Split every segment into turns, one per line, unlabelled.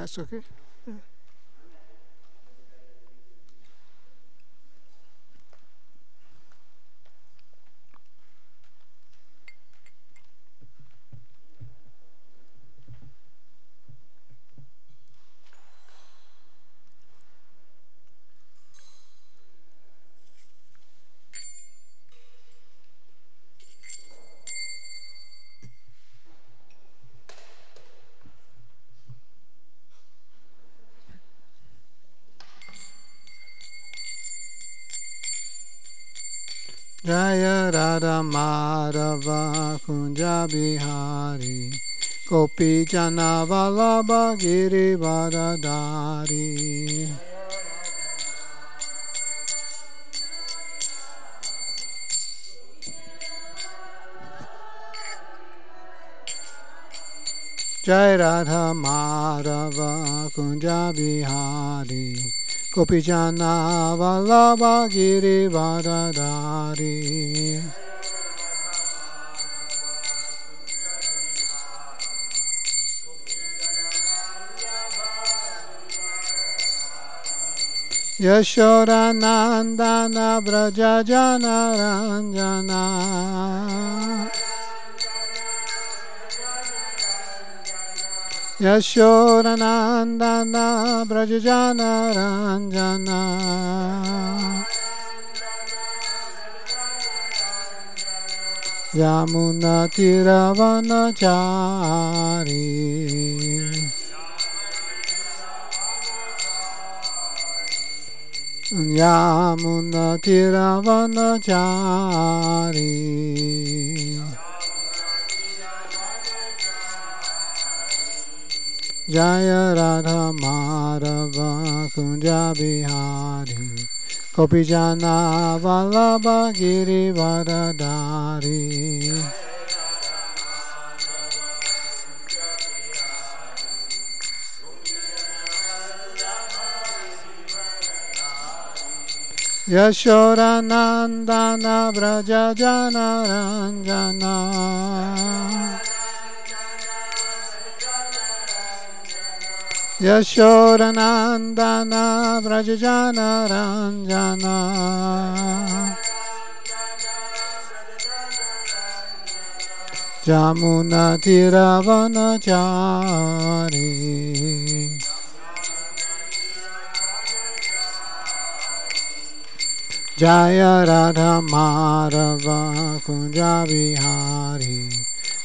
That's okay. Jaya Radha Madhava Kunja Bihari Gopi Jana Vallabha Giri Vadadari. Jai Radha Madhava Kunja Bihari Gopi Jana Vallabha Giri Vadadari. Yashoda Nandana Braja Jana Ranjana Yashoda Nandana Braja Jana Ranjana Yamuna Tiravanachari Yamuna Tiravanachari Jaya Radha Madhava Kunja Bihari Gopi Jana Vallabha Giri Vadadari. Yashoda Nandana Braja Jana Ranjana Yashoda Nandana Braja Jana Ranjana Jamuna Tiravanachari Jaya Radha Madhava Kunja Bihari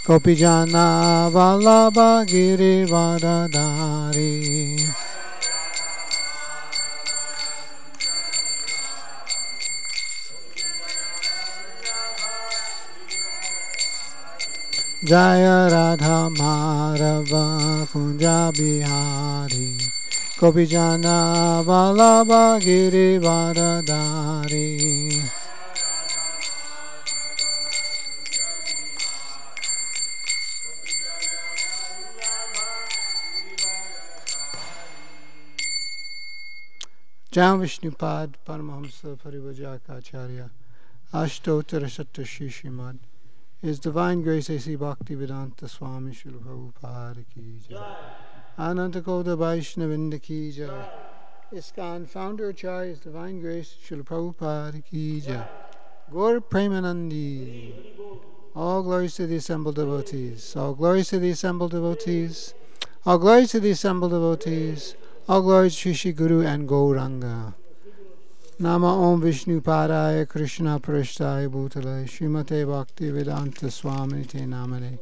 Gopi Jana Vallabha Giri Vadadari. Jaya Radha Madhava Kunja Bihari Gopi Jana Vallabha Giri Vadadari. Jam Vishnupad Paramahamsa Parivajaka Ashtottara Shatashri Srimad. His Divine Grace A.C. Bhaktivedanta Swami Srila Prabhupada Ki Jai. Ananta Koda Vaishnavinda Ki Jai. Iskcon Founder Acharya His Divine Grace Srila Prabhupada Ki Jai. Gaur Premanandi. All glories to the assembled devotees. All glories to the assembled devotees. All glories to the assembled devotees. All glories to Shri Guru and Gauranga. Nama Om Vishnu Padaya Krishna Prasthaya Bhutale Srimate Bhakti Vedanta Swami Te Namane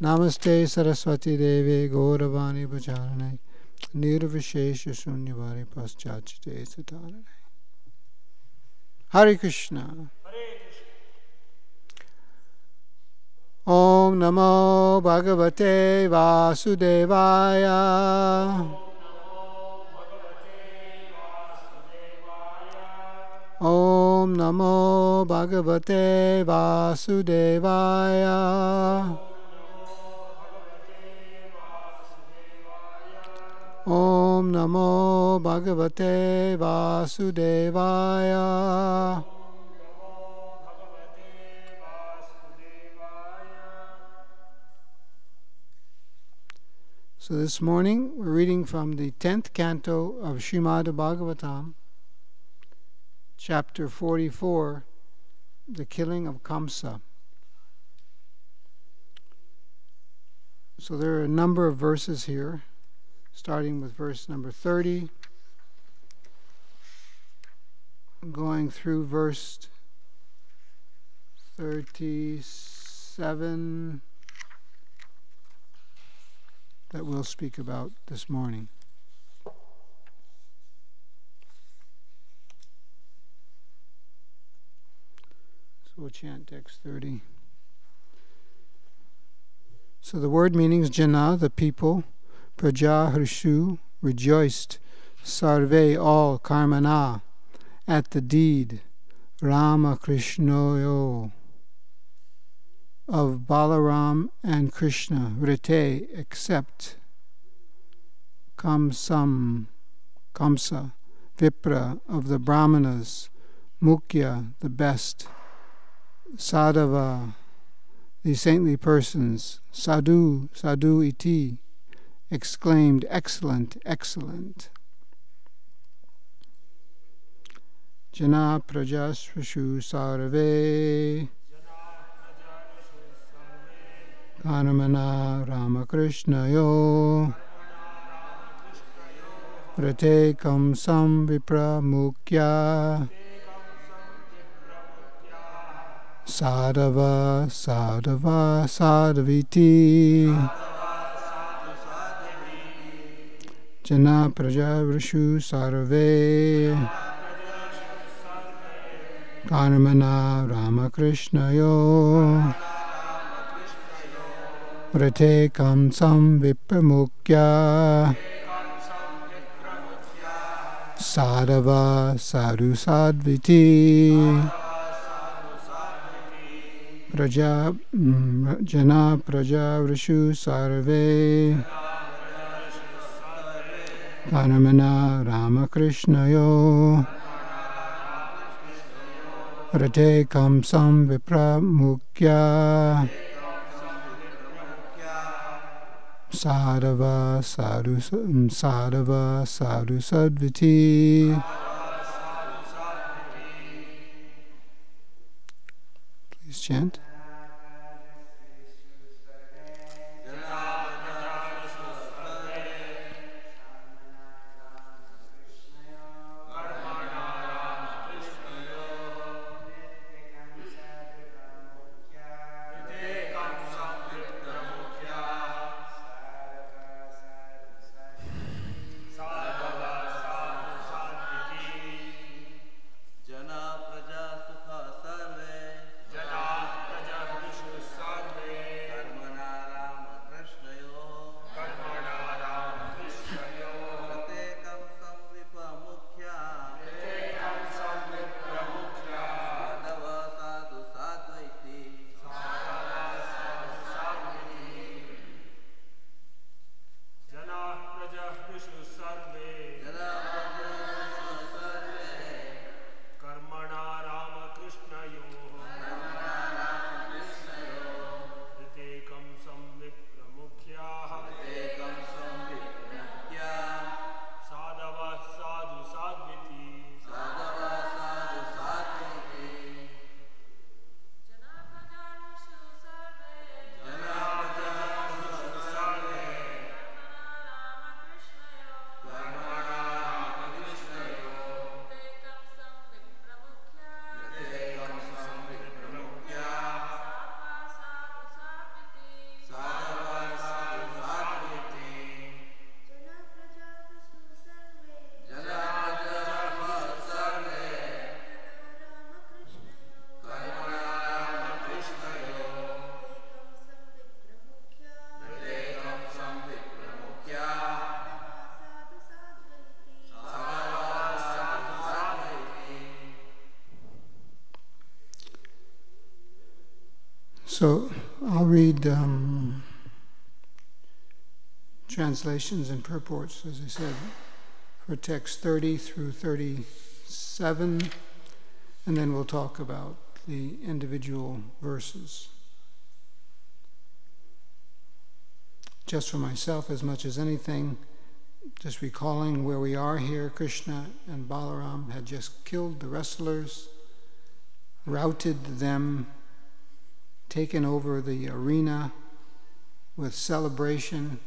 Namaste Saraswati Devi Gauravani Bhajarane Nirvishesha Shunyavare Paschachite Satarane. Hare Krishna. Om Namo Bhagavate Vasudevaya. Om Namo Bhagavate Vasudevaya. Om Namo Bhagavate Vasudevaya. So this morning we're reading from the 10th canto of Srimad Bhagavatam, chapter 44, the killing of Kamsa. So there are a number of verses here, starting with verse number 30, going through verse 37, that we'll speak about this morning. So we'll chant text 30. So the word meaning is Jana, the people, Praja Hrishu, rejoiced, Sarve, all, Karmana, at the deed, Rama Krishnoyo, of Balaram and Krishna, Vrite, except Kamsa, Vipra, of the Brahmanas, Mukhya, the best, Sadhava, the saintly persons, Sadhu, Sadhu iti, exclaimed, excellent, excellent. Jana Prajasvashu Sarve, Karmana Ramakrishnayo, Vrate Kamsam Vipramukya, Sadhava, Sadhava, Sadhaviti, Jana Prajavrishu Sarve, Karmana Ramakrishnayo, Vrate Kamsam Vipramukya, Sadhava, Sadhu Sadviti, Jana Praja Vrishu Sarve, Karmana Ramakrishnayo, Vrate Kamsam Vipramukya, Sadhava, Sadhu Sadviti. Please chant. So I'll read translations and purports, as I said, for text 30 through 37, and then we'll talk about the individual verses. just for myself as much as anything, just recalling where we are here, Krishna and Balaram had just killed the wrestlers, routed them, taken over the arena with celebration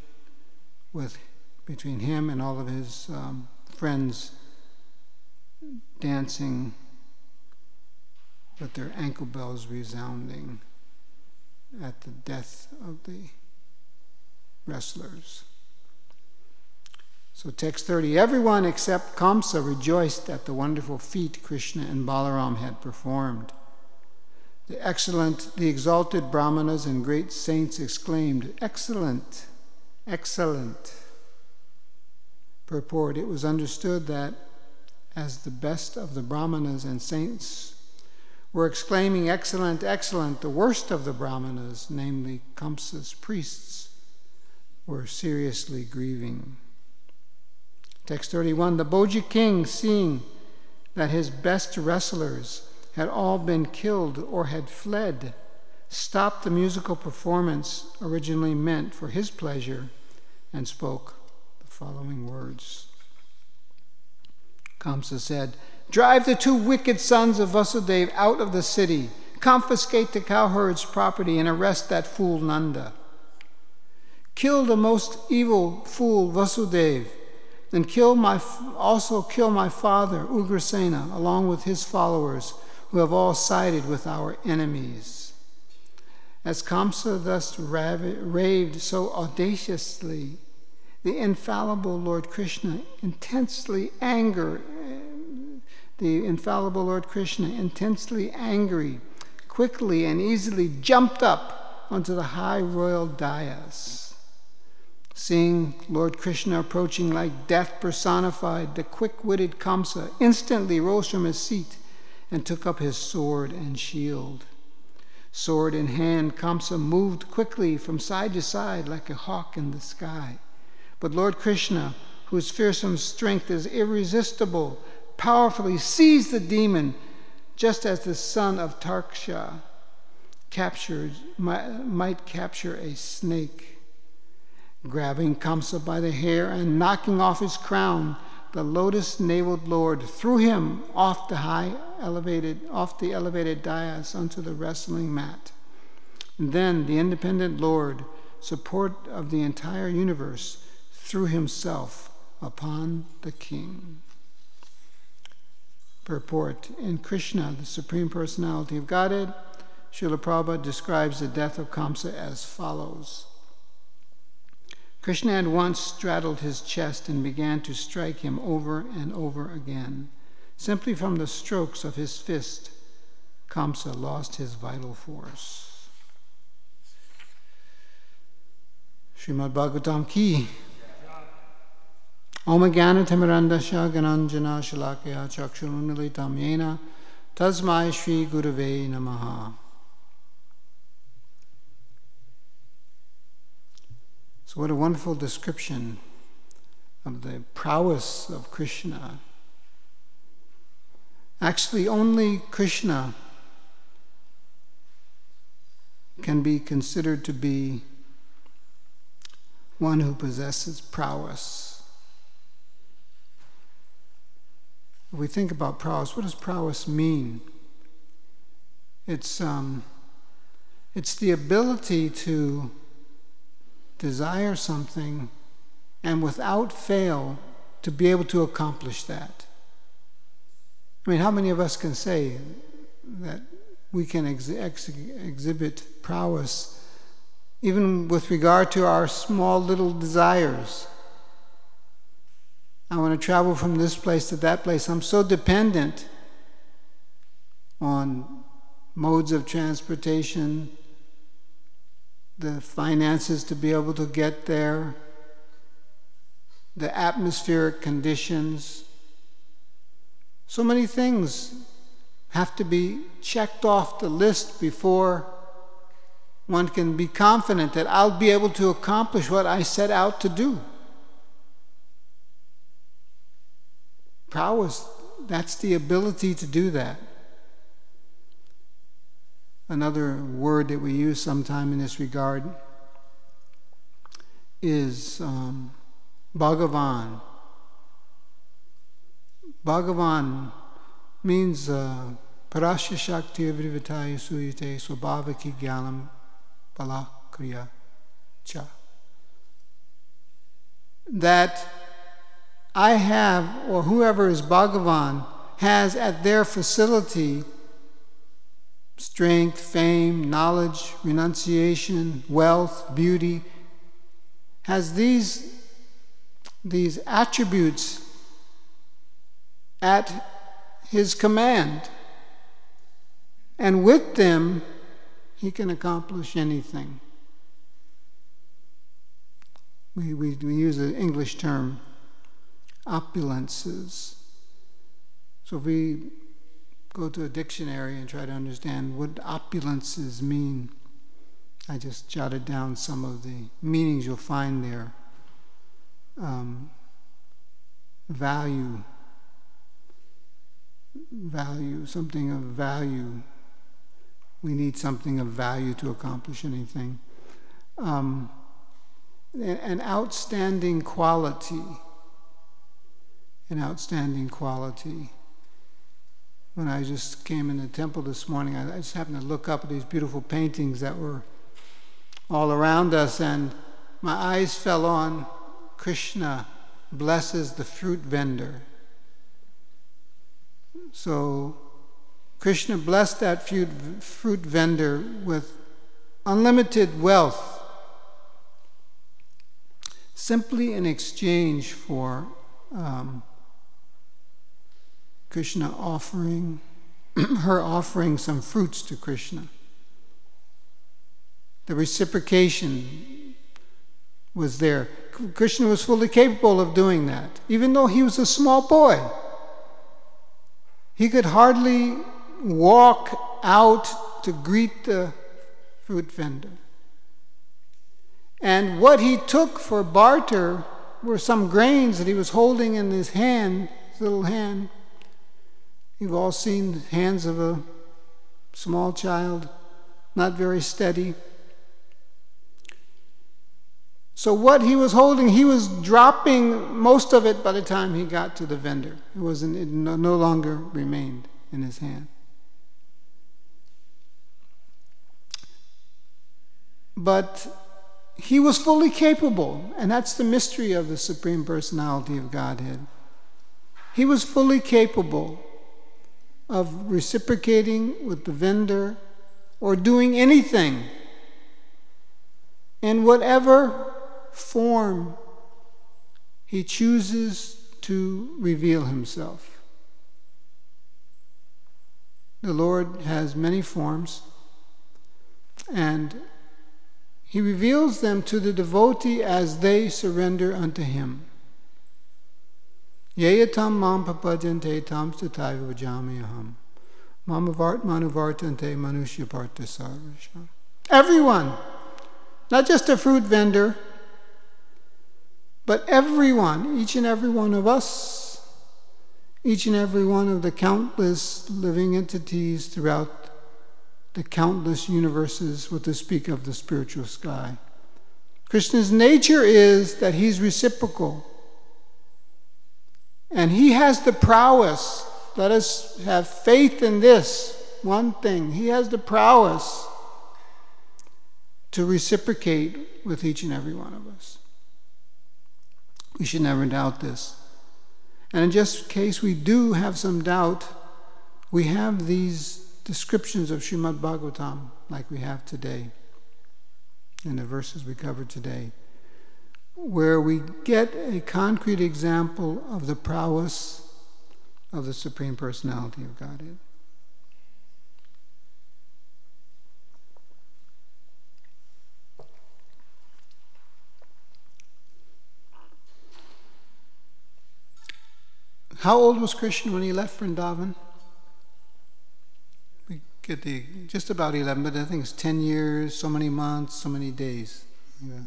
between him and all of his friends dancing with their ankle bells resounding at the death of the wrestlers. So text 30, everyone except Kamsa rejoiced at the wonderful feat Krishna and Balaram had performed. The exalted brahmanas and great saints exclaimed, excellent, excellent. Purport, it was understood that as the best of the brahmanas and saints were exclaiming, excellent, excellent, the worst of the brahmanas, namely Kamsa's priests, were seriously grieving. Text 31, the Boji king, seeing that his best wrestlers had all been killed or had fled, stopped the musical performance originally meant for his pleasure and spoke the following words. Kamsa said, drive the two wicked sons of Vasudeva out of the city, confiscate the cowherd's property, and arrest that fool Nanda. Kill the most evil fool Vasudeva, and also kill my father Ugrasena, along with his followers, who have all sided with our enemies. As Kamsa thus raved so audaciously, the infallible Lord Krishna, intensely angry, quickly and easily jumped up onto the high royal dais. Seeing Lord Krishna approaching like death personified, the quick-witted Kamsa instantly rose from his seat and took up his sword and shield. Sword in hand, Kamsa moved quickly from side to side like a hawk in the sky. But Lord Krishna, whose fearsome strength is irresistible, powerfully seized the demon, just as the son of Tarksha might capture a snake. Grabbing Kamsa by the hair and knocking off his crown, the lotus-naveled Lord threw him off the elevated dais onto the wrestling mat. And then the independent Lord, support of the entire universe, threw himself upon the king. Purport, in Krishna, the Supreme Personality of Godhead, Srila Prabhupada describes the death of Kamsa as follows. Krishna had once straddled his chest and began to strike him over and over again. Simply from the strokes of his fist, Kamsa lost his vital force. Srimad Bhagavatam ki. Om Jnana Timirandasya Gananjana Shalakaya Chakshurunmilitam Yena Tasmai Shri Gurave Namaha. So what a wonderful description of the prowess of Krishna. Actually, only Krishna can be considered to be one who possesses prowess. If we think about prowess, what does prowess mean? It's the ability to desire something and without fail to be able to accomplish that. I mean, how many of us can say that we can exhibit prowess even with regard to our small little desires? I want to travel from this place to that place. I'm so dependent on modes of transportation, the finances to be able to get there, the atmospheric conditions. So many things have to be checked off the list before one can be confident that I'll be able to accomplish what I set out to do. Prowess, that's the ability to do that. Another word that we use sometime in this regard is Bhagavan. Bhagavan means Parasya Shakti Vrivataya Suyate Swabhavaki Gyalam Palakriya Cha. That I have, or whoever is Bhagavan, has at their facility strength, fame, knowledge, renunciation, wealth, beauty, has these attributes at his command. And with them, he can accomplish anything. We use the English term, opulences. So if we go to a dictionary and try to understand what opulences mean, I just jotted down some of the meanings you'll find there. Value, something of value. We need something of value to accomplish anything. An outstanding quality. An outstanding quality. When I just came in the temple this morning, I just happened to look up at these beautiful paintings that were all around us, and my eyes fell on Krishna blesses the fruit vendor. So Krishna blessed that fruit vendor with unlimited wealth, simply in exchange for Krishna offering, her offering some fruits to Krishna. The reciprocation was there. Krishna was fully capable of doing that, even though he was a small boy. He could hardly walk out to greet the fruit vendor. And what he took for barter were some grains that he was holding in his hand, his little hand. You've all seen the hands of a small child, not very steady. So what he was holding, he was dropping most of it by the time he got to the vendor. It no longer remained in his hand. But he was fully capable, and that's the mystery of the Supreme Personality of Godhead. He was fully capable of reciprocating with the vendor or doing anything in whatever form he chooses to reveal himself. The Lord has many forms, and he reveals them to the devotee as they surrender unto him. Yeyatam mam papajante tam stataiva vajamiyaham. Mamavart manuvartante manushya parta sarvasham. Everyone, not just a fruit vendor, but everyone, each and every one of us, each and every one of the countless living entities throughout the countless universes, what to speak of the spiritual sky. Krishna's nature is that he's reciprocal. And he has the prowess. Let us have faith in this one thing. He has the prowess to reciprocate with each and every one of us. We should never doubt this. And in just case we do have some doubt, we have these descriptions of Srimad Bhagavatam like we have today, in the verses we covered today, where we get a concrete example of the prowess of the Supreme Personality of Godhead. How old was Krishna when he left Vrindavan? We get just about 11, but I think it's 10 years, so many months, so many days. Yeah.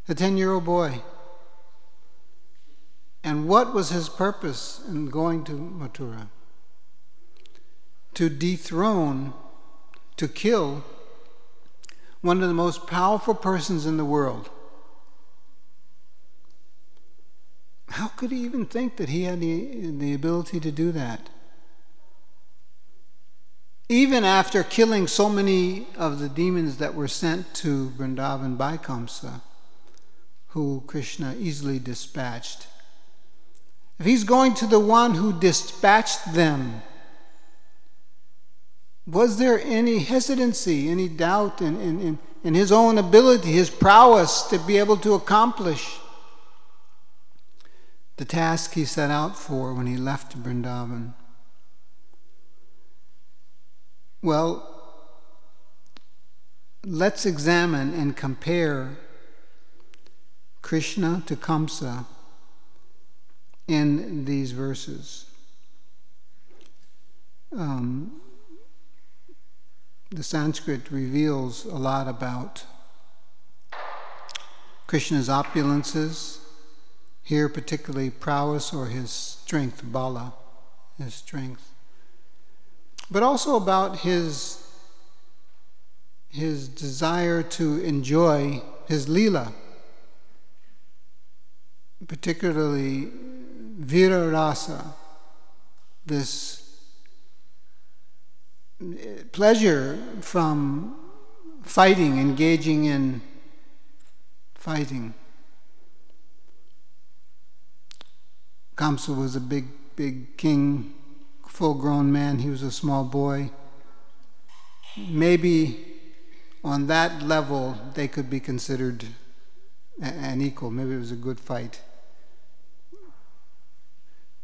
A 10-year-old boy. And what was his purpose in going to Mathura? To dethrone, to kill one of the most powerful persons in the world. How could he even think that he had the ability to do that? Even after killing so many of the demons that were sent to Vrindavan by Kamsa, who Krishna easily dispatched, if he's going to the one who dispatched them, was there any hesitancy, any doubt in his own ability, his prowess to be able to accomplish the task he set out for when he left Vrindavan? Well, let's examine and compare Krishna to Kamsa in these verses. The Sanskrit reveals a lot about Krishna's opulences, here particularly prowess or his strength, bala, his strength, but also about his desire to enjoy his lila, particularly vira rasa, this pleasure from fighting, engaging in fighting. Kamsa was a big king, full-grown man. He was a small boy. Maybe on that level they could be considered an equal. Maybe it was a good fight.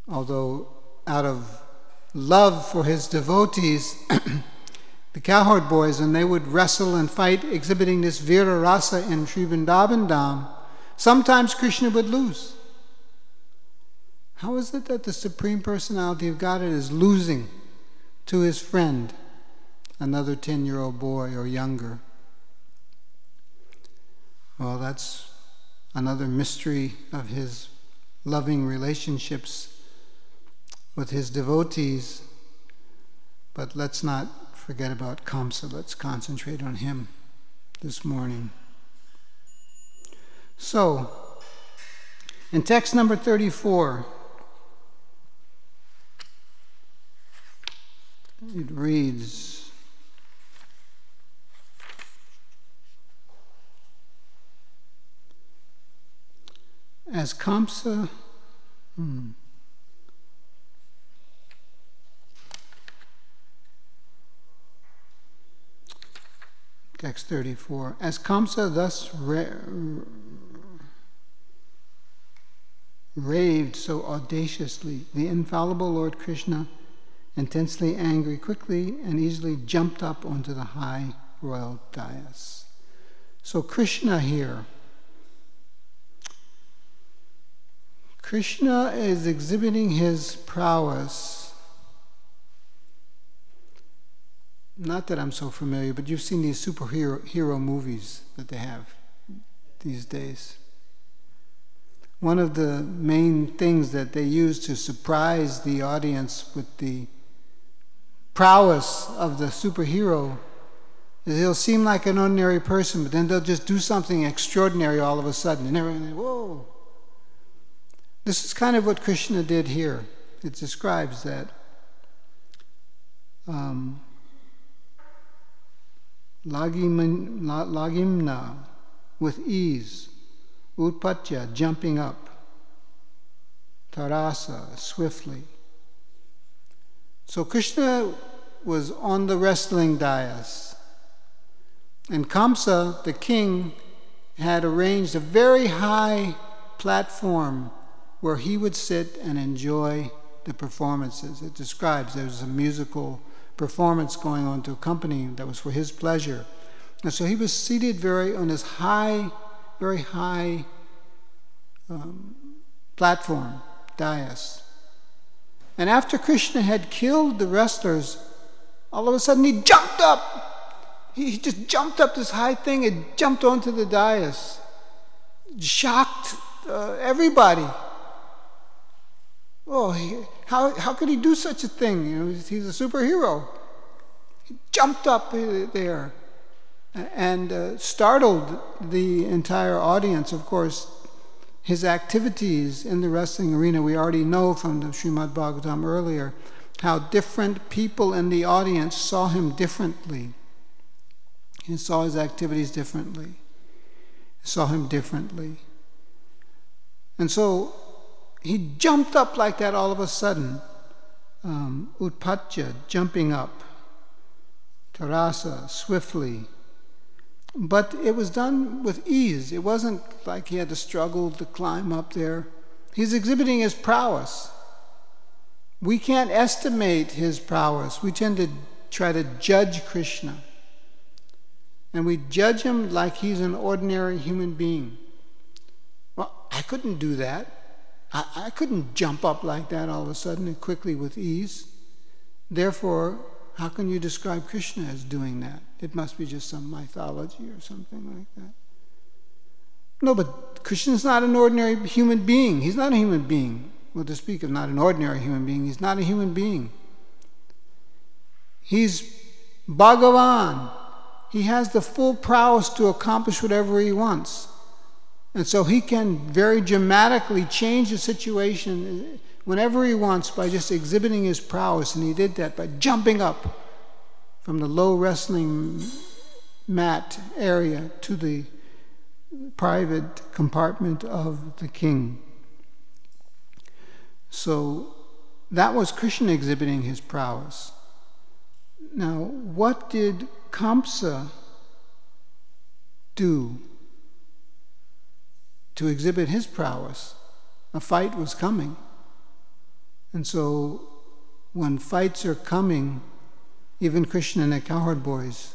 Although out of love for his devotees, the cowherd boys, when they would wrestle and fight, exhibiting this vira rasa in Sri Vrindavan Dham, sometimes Krishna would lose. How is it that the Supreme Personality of Godhead is losing to his friend, another 10-year-old boy or younger? Well, that's another mystery of his loving relationships with his devotees. But let's not forget about Kamsa. Let's concentrate on him this morning. So, in text number 34, it reads, as Kamsa, text 34, as Kamsa thus raved so audaciously, the infallible Lord Krishna, intensely angry, quickly and easily jumped up onto the high royal dais. So Krishna here, Krishna is exhibiting his prowess. Not that I'm so familiar, but you've seen these superhero movies that they have these days. One of the main things that they use to surprise the audience with the prowess of the superhero is he'll seem like an ordinary person, but then they'll just do something extraordinary all of a sudden. And everyone, whoa. This is kind of what Krishna did here. It describes that lagimna, with ease, utpatya, jumping up, tarasa, swiftly. So Krishna was on the wrestling dais, and Kamsa, the king, had arranged a very high platform where he would sit and enjoy the performances. It describes there was a musical performance going on to accompany that was for his pleasure. And so he was seated on this very high platform, dais. And after Krishna had killed the wrestlers, all of a sudden he jumped up. He just jumped up this high thing and jumped onto the dais. Shocked everybody. Oh, how could he do such a thing? You know, he's a superhero. He jumped up there and startled the entire audience. Of course, his activities in the wrestling arena, we already know from the Srimad Bhagavatam earlier, how different people in the audience saw him differently. He saw his activities differently. Saw him differently. And so he jumped up like that all of a sudden. Utpatya, jumping up. Tarasa, swiftly. But it was done with ease. It wasn't like he had to struggle to climb up there. He's exhibiting his prowess. We can't estimate his prowess. We tend to try to judge Krishna. And we judge him like he's an ordinary human being. Well, I couldn't do that. I couldn't jump up like that all of a sudden and quickly with ease. Therefore, how can you describe Krishna as doing that? It must be just some mythology or something like that. No, but Krishna's not an ordinary human being. He's not a human being. Well, to speak of not an ordinary human being, he's not a human being. He's Bhagavan. He has the full prowess to accomplish whatever he wants. And so he can very dramatically change the situation whenever he wants by just exhibiting his prowess. And he did that by jumping up from the low wrestling mat area to the private compartment of the king. So that was Krishna exhibiting his prowess. Now, what did Kamsa do to exhibit his prowess? A fight was coming. And so when fights are coming, even Krishna and the cowherd boys,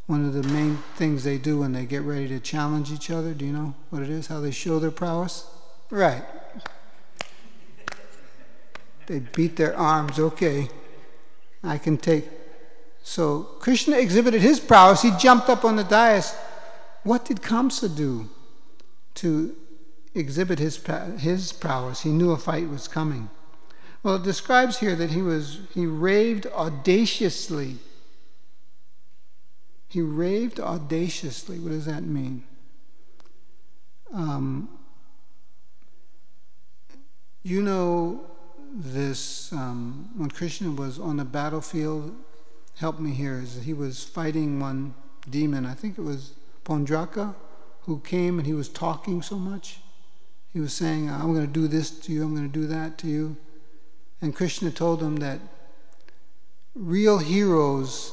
one of the main things they do when they get ready to challenge each other, do you know what it is? How they show their prowess? Right. They beat their arms. Okay, I can take. So Krishna exhibited his prowess. He jumped up on the dais. What did Kamsa do to exhibit his prowess? He knew a fight was coming. Well, it describes here that he raved audaciously. He raved audaciously. What does that mean? You know this, when Krishna was on the battlefield, help me here, is he was fighting one demon, I think it was Pondraka, who came and he was talking so much. He was saying, I'm going to do this to you, I'm going to do that to you. And Krishna told him that real heroes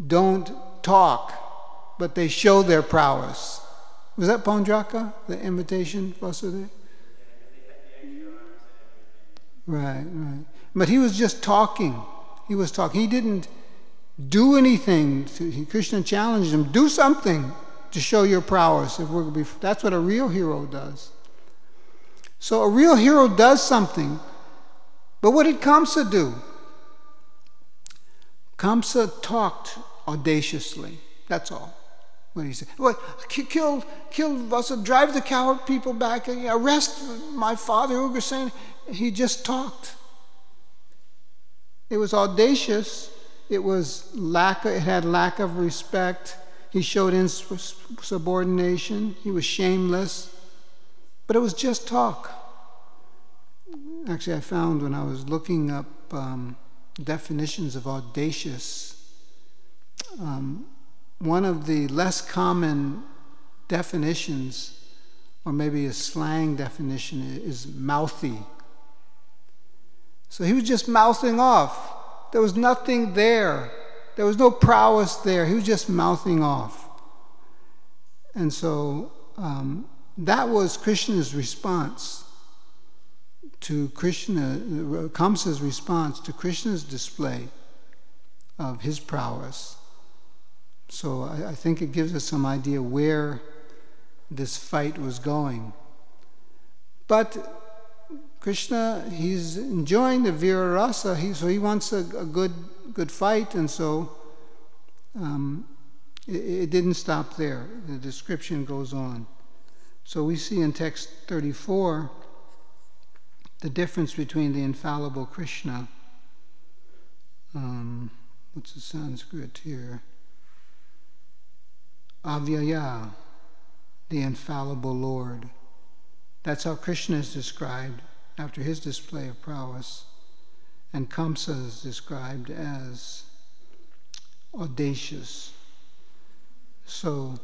don't talk, but they show their prowess. Was that Pondraka, the invitation, Vasudeva? Right. But he was just talking. He was talking. He didn't do anything. Krishna challenged him, do something to show your prowess. That's what a real hero does. So a real hero does something. But what did Kamsa do? Kamsa talked audaciously. That's all. What did he say? Well, kill Vasudeva, drive the coward people back, arrest my father, Ugrasen. He just talked. It was audacious. It had lack of respect. He showed insubordination. He was shameless. But it was just talk. Actually, I found when I was looking up definitions of audacious, one of the less common definitions, or maybe a slang definition, is mouthy. So he was just mouthing off. There was nothing there. There was no prowess there. He was just mouthing off. And so that was Krishna's response to Kamsa's response to Krishna's display of his prowess. So I think it gives us some idea where this fight was going. But Krishna, he's enjoying the Vira Rasa, so he wants a good fight, and so it didn't stop there. The description goes on. So we see in text 34 the difference between the infallible Krishna. What's the Sanskrit here? Avyaya, the infallible Lord, and Krishna, the infallible Krishna. Avyaya, the infallible Lord, and Krishna, the infallible Krishna. Avyaya, the infallible Lord, and Krishna, the infallible Krishna. Avyaya, the infallible Lord, and Krishna, the infallible Krishna. Avyaya, the infallible Lord, That's how Krishna is described after his display of prowess. And Kamsa is described as audacious. So,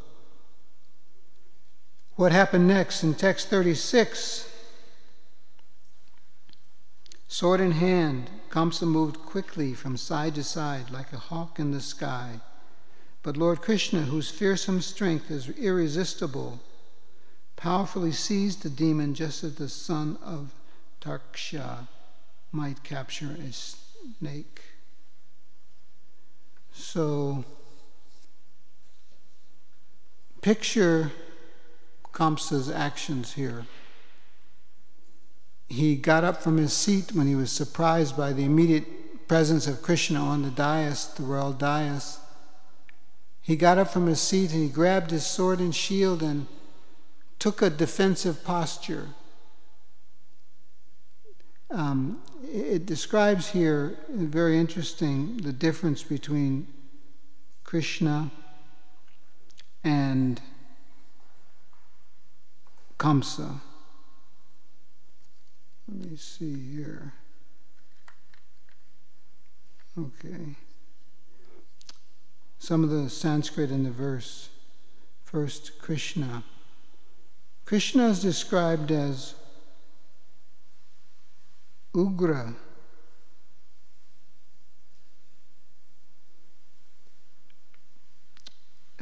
what happened next? In text 36, sword in hand, Kamsa moved quickly from side to side like a hawk in the sky. But Lord Krishna, whose fearsome strength is irresistible, powerfully seized the demon just as the son of Tarksha might capture a snake. So, picture Kamsa's actions here. He got up from his seat when he was surprised by the immediate presence of Krishna on the dais, the royal dais. He got up from his seat and he grabbed his sword and shield and took a defensive posture. It describes here, very interesting, the difference between Krishna and Kamsa. Let me see here. Okay. Some of the Sanskrit in the verse. First, Krishna. Krishna is described as Ugra,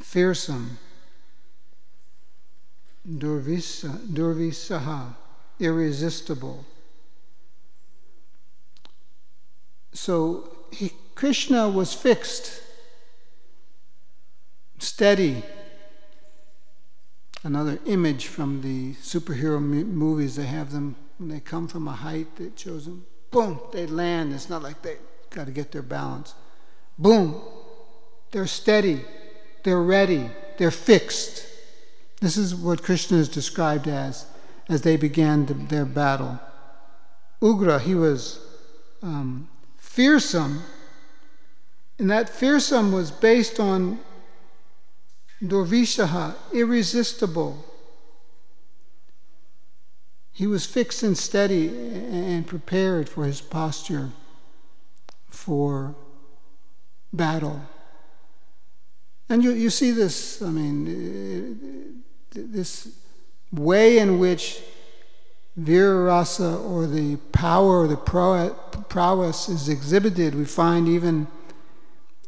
fearsome, Durvisaha, irresistible. So Krishna was fixed, steady. Another image from the superhero movies, they have them, when they come from a height, it shows them, boom, they land. It's not like they got to get their balance. Boom, they're steady, they're ready, they're fixed. This is what Krishna is described as they began their battle. Ugra, he was fearsome, and that fearsome was based on Durvishaha, irresistible. He was fixed and steady and prepared for his posture for battle. And you see this, this way in which virarasa, or the power, or the prowess is exhibited, we find even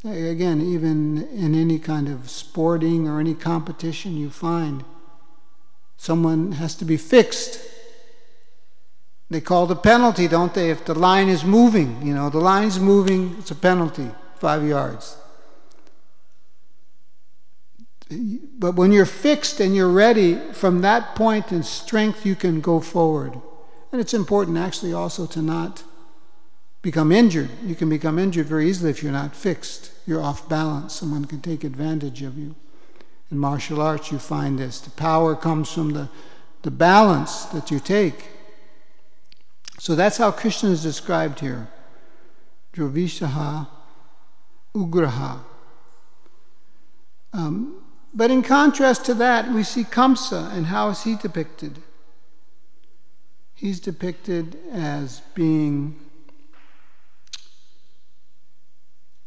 in any kind of sporting or any competition, you find someone has to be fixed. They call the penalty, don't they? If the line is moving, the line's moving, it's a penalty, 5 yards. But when you're fixed and you're ready, from that point in strength you can go forward. And it's important actually also to not become injured. You can become injured very easily if you're not fixed. You're off balance. Someone can take advantage of you. In martial arts you find this. The power comes from the balance that you take. So that's how Krishna is described here. Durvishaha, Ugraha. But in contrast to that, we see Kamsa, and how is he depicted? He's depicted as being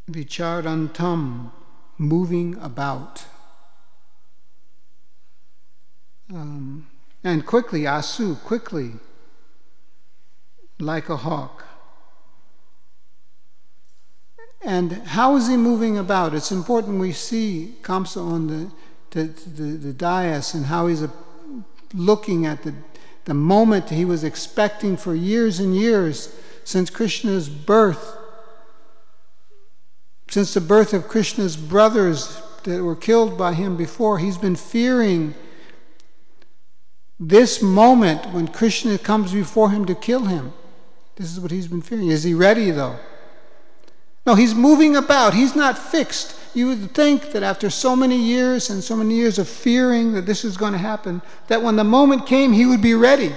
vicharantam, moving about. And quickly, asu, quickly, like a hawk. And how is he moving about? It's important we see Kamsa on the dais, and how he's looking at the moment he was expecting for years and years, since Krishna's birth, since the birth of Krishna's brothers that were killed by him before. He's been fearing this moment when Krishna comes before him to kill him. This is what he's been fearing. Is he ready, though? No, he's moving about. He's not fixed. You would think that after so many years and so many years of fearing that this is going to happen, that when the moment came, he would be ready.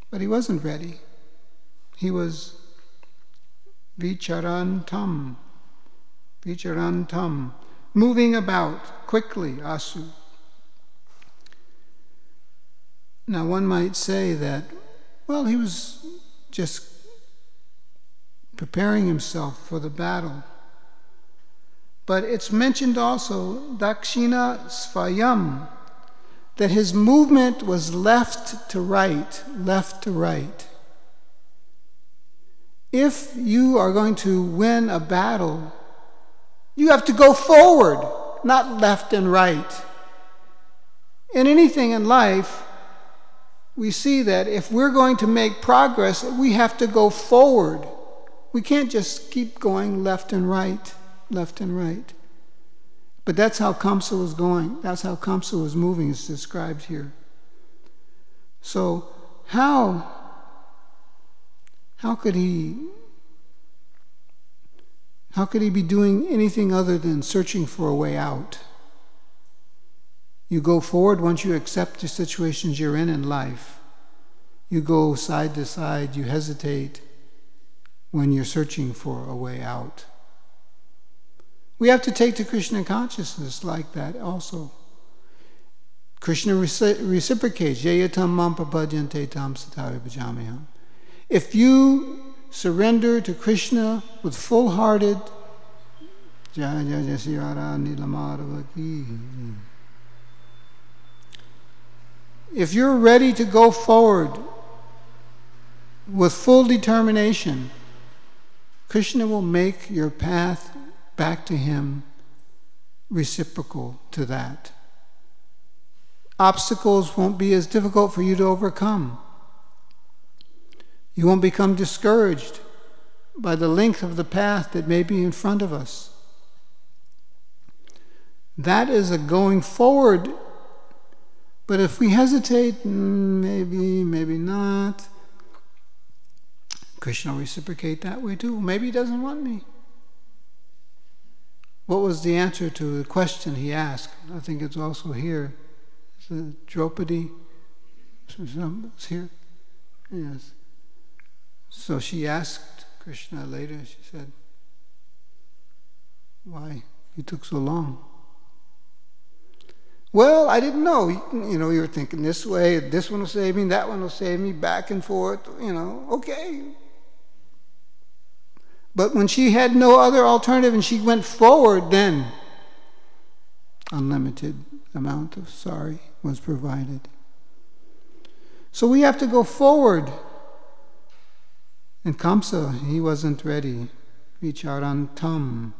But he wasn't ready. He was vicharantam, moving about quickly, asu. Now one might say that, well, he was just preparing himself for the battle. But it's mentioned also, Dakshina Svayam, that his movement was left to right, left to right. If you are going to win a battle, you have to go forward, not left and right. In anything in life, we see that if we're going to make progress, we have to go forward. We can't just keep going left and right, left and right. But that's how Kamsa was going. That's how Kamsa was moving. It's described here. So how could he be doing anything other than searching for a way out? You go forward once you accept the situations you're in life. You go side to side, you hesitate when you're searching for a way out. We have to take to Krishna consciousness like that also. Krishna reciprocates, Yayatam mam papadyante tam satari bhajamiham. If you surrender to Krishna with full-hearted, Jaya Jaya Sirara Nilamadava ki. If you're ready to go forward with full determination, Krishna will make your path back to him reciprocal to that. Obstacles won't be as difficult for you to overcome. You won't become discouraged by the length of the path that may be in front of us. That is a going forward. But if we hesitate, maybe not, Krishna will reciprocate that way too. Maybe he doesn't want me. What was the answer to the question he asked? I think it's also here. Draupadi, it's here? Yes. So she asked Krishna later, she said, why you took so long? Well, I didn't know. You were thinking this way, this one will save me, that one will save me, back and forth, okay. But when she had no other alternative and she went forward, then unlimited amount of sari was provided. So we have to go forward. And Kamsa, he wasn't ready. Vicharantam,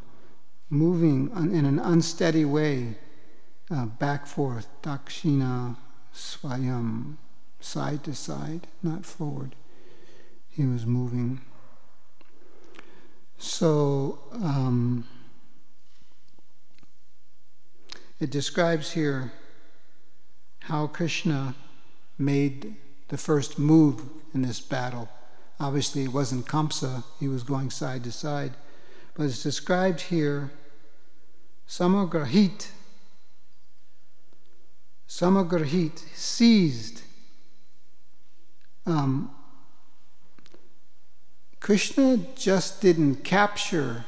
moving in an unsteady way, back forth, dakshina svayam, side to side, not forward. He was moving. So it describes here how Krishna made the first move in this battle. Obviously it wasn't Kamsa, he was going side to side. But it's described here, samagrahit, seized. Krishna just didn't capture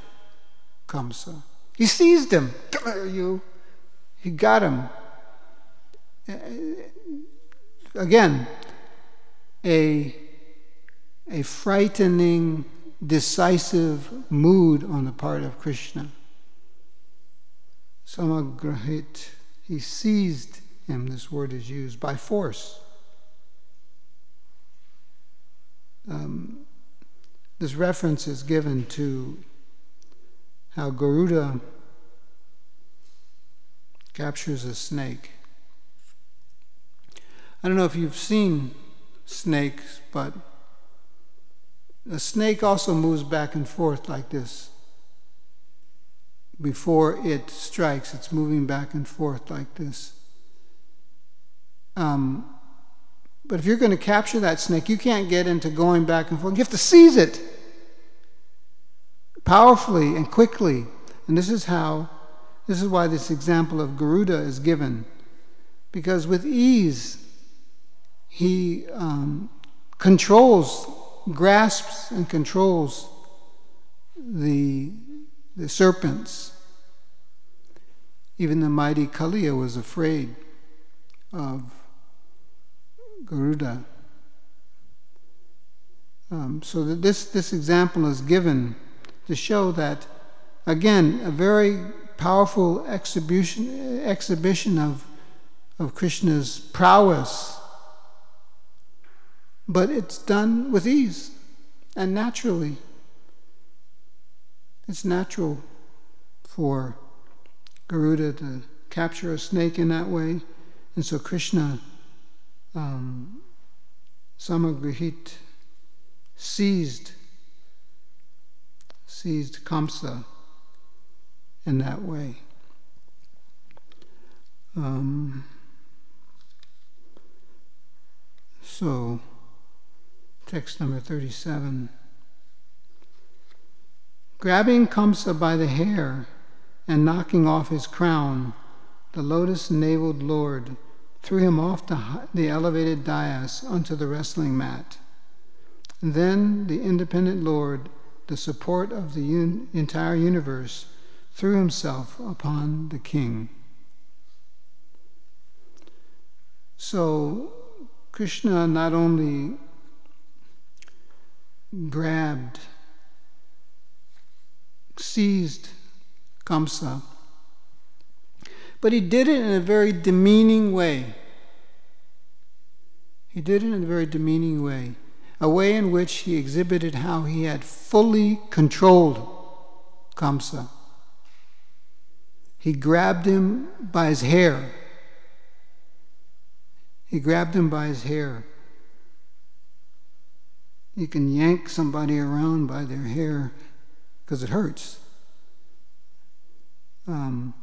Kamsa. He seized him. Come here, you. He got him. Again, a frightening, decisive mood on the part of Krishna. Samagrahit. He seized him, this word is used, by force. This reference is given to how Garuda captures a snake. I don't know if you've seen snakes, but a snake also moves back and forth like this. Before it strikes, it's moving back and forth like this. But if you're going to capture that snake, you can't get into going back and forth. You have to seize it powerfully and quickly. And this is why this example of Garuda is given. Because with ease, he grasps and controls the serpents. Even the mighty Kaliya was afraid of Garuda. So that this example is given to show that, again, a very powerful exhibition of Krishna's prowess, but it's done with ease and naturally. It's natural for Garuda to capture a snake in that way, and so Krishna Samagrihit seized Kamsa in that way. So, text number 37. Grabbing Kamsa by the hair and knocking off his crown, the lotus-naveled Lord threw him off the elevated dais onto the wrestling mat. And then the independent Lord, the support of the entire universe, threw himself upon the king. So Krishna not only seized Kamsa, but he did it in a very demeaning way. A way in which he exhibited how he had fully controlled Kamsa. He grabbed him by his hair. You can yank somebody around by their hair because it hurts. And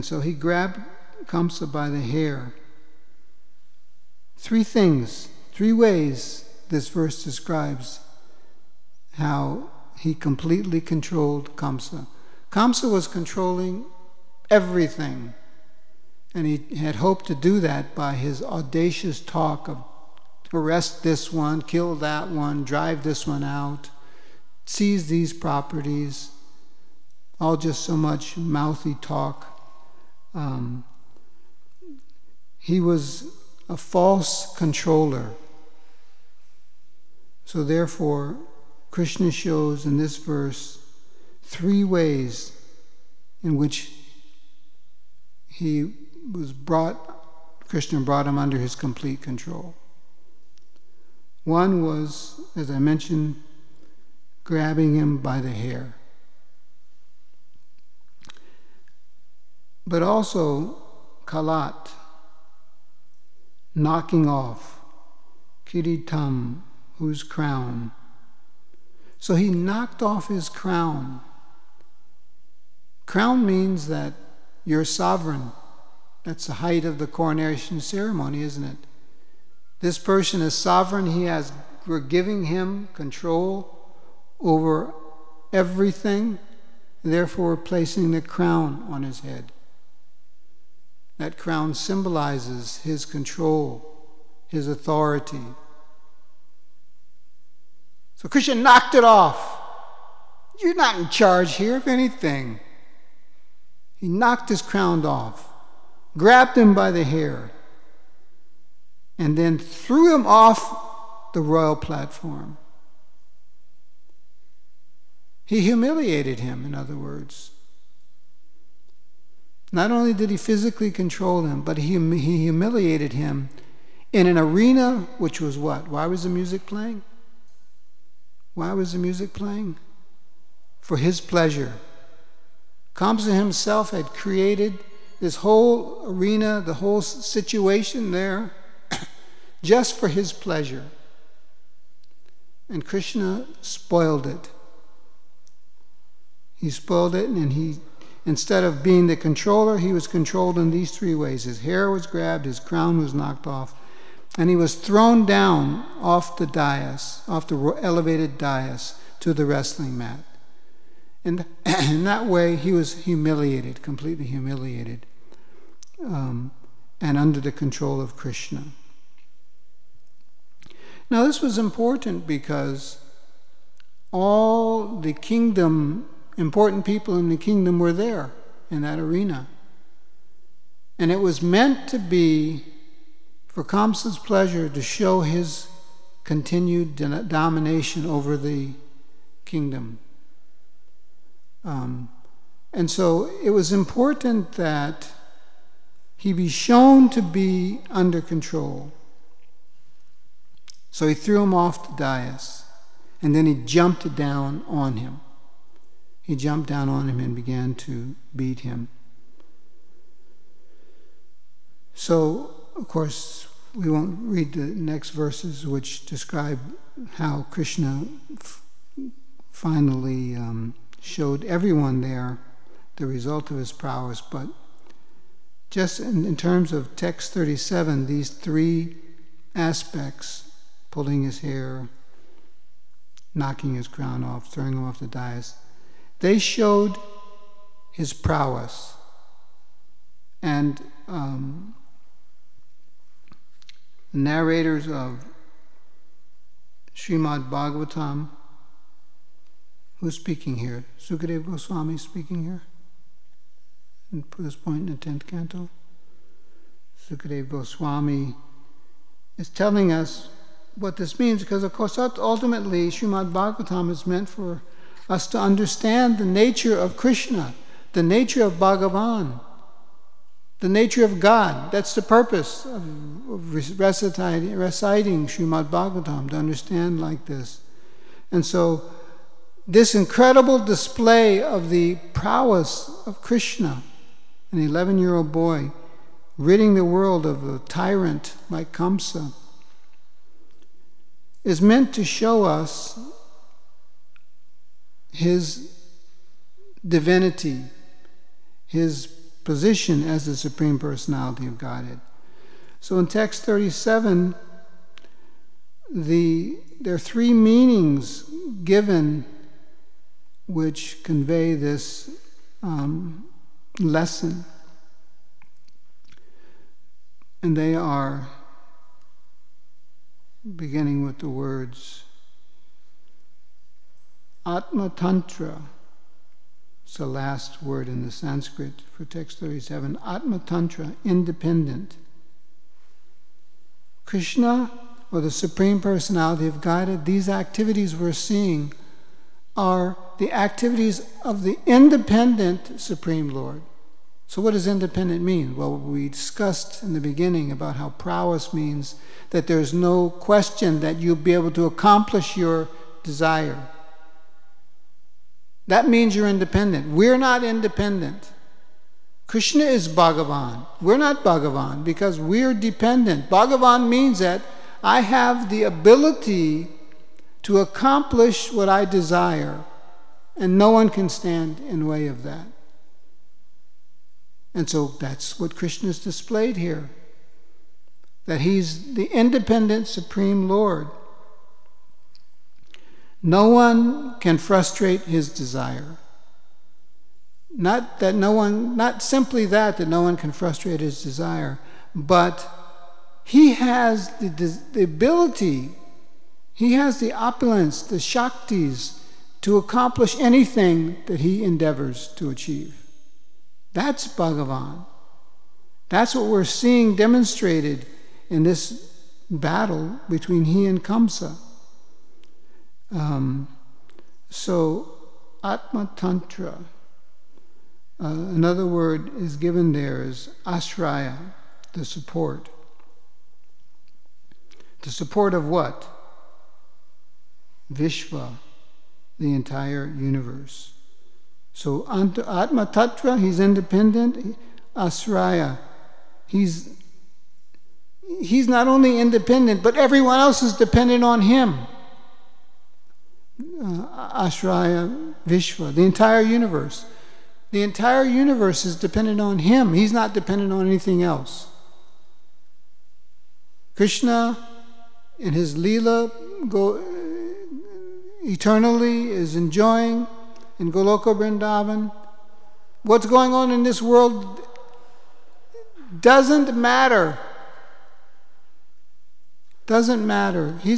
so he grabbed Kamsa by the hair. Three ways this verse describes how he completely controlled Kamsa. Kamsa was controlling everything, and he had hoped to do that by his audacious talk of arrest this one, kill that one, drive this one out, seize these properties, all just so much mouthy talk. He was a false controller. So therefore, Krishna shows in this verse 3 ways in which Krishna brought him under his complete control. One was, as I mentioned, grabbing him by the hair. But also kalat, knocking off, kiritam, whose crown. So he knocked off his crown. Crown means that you're sovereign. That's the height of the coronation ceremony, isn't it? This person is sovereign. We're giving him control over everything. Therefore, we're placing the crown on his head. That crown symbolizes his control, his authority. So Krishna knocked it off. You're not in charge here of anything. He knocked his crown off, grabbed him by the hair, and then threw him off the royal platform. He humiliated him, in other words. Not only did he physically control him, but he humiliated him in an arena which was what? Why was the music playing? For his pleasure. Kamsa himself had created this whole arena, the whole situation there, just for his pleasure. And Krishna spoiled it. He spoiled it, and instead of being the controller, he was controlled in these 3 ways. His hair was grabbed, his crown was knocked off, and he was thrown down off the dais, off the elevated dais, to the wrestling mat. And in that way, he was humiliated, completely humiliated, and under the control of Krishna. Now, this was important because all the important people in the kingdom were there in that arena. And it was meant to be for Kamsa's pleasure to show his continued domination over the kingdom. And so it was important that he be shown to be under control. So he threw him off the dais, and then he jumped down on him. He jumped down on him and began to beat him. So, of course, we won't read the next verses which describe how Krishna finally showed everyone there the result of his prowess, but just in terms of text 37, these three aspects, pulling his hair, knocking his crown off, throwing him off the dais, they showed his prowess. And the narrators of Srimad Bhagavatam, who's speaking here? Sukadeva Goswami speaking here? And at this point in the 10th canto? Sukadeva Goswami is telling us what this means, because of course ultimately Srimad Bhagavatam is meant for us to understand the nature of Krishna, the nature of Bhagavan, the nature of God. That's the purpose of reciting Srimad Bhagavatam, to understand like this. And so this incredible display of the prowess of Krishna, an 11-year-old boy, ridding the world of a tyrant like Kamsa, is meant to show us his divinity, his position as the Supreme Personality of Godhead. So in text 37, there are three meanings given which convey this lesson. And they are, beginning with the words Atma Tantra. It's the last word in the Sanskrit for text 37. Atma Tantra, independent. Krishna, or the Supreme Personality of Godhead, these activities we're seeing are the activities of the independent Supreme Lord. So what does independent mean? Well, we discussed in the beginning about how prowess means that there's no question that you'll be able to accomplish your desire. That means you're independent. We're not independent. Krishna is Bhagavan. We're not Bhagavan because we're dependent. Bhagavan means that I have the ability to accomplish what I desire, and no one can stand in the way of that. And so that's what Krishna is displayed here, that he's the independent Supreme Lord. No one can frustrate his desire. Not simply that no one can frustrate his desire, but he has the ability, he has the opulence, the shaktis to accomplish anything that he endeavors to achieve. That's Bhagavan. That's what we're seeing demonstrated in this battle between he and Kamsa. So, Atma Tantra. Another word is given there is ashraya, the support. The support of what? Vishva, the entire universe. So Atma Tatra, he's independent. Ashraya, he's not only independent, but everyone else is dependent on him. Ashraya Vishva, the entire universe. The entire universe is dependent on him. He's not dependent on anything else. Krishna, in his Leela, eternally is enjoying in Goloka Vrindavan. What's going on in this world doesn't matter. Doesn't matter. He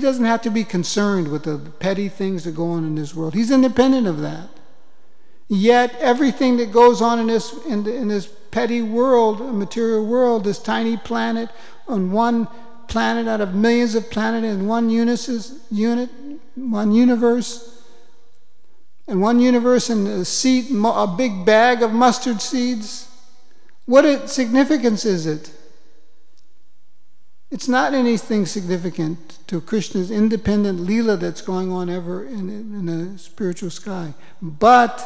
doesn't have to be concerned with the petty things that go on in this world. He's independent of that. Yet everything that goes on in this petty world, a material world, this tiny planet, on one planet out of millions of planets in one universe, and one universe in a big bag of mustard seeds. What significance is it? It's not anything significant to Krishna's independent Leela that's going on ever in the spiritual sky. But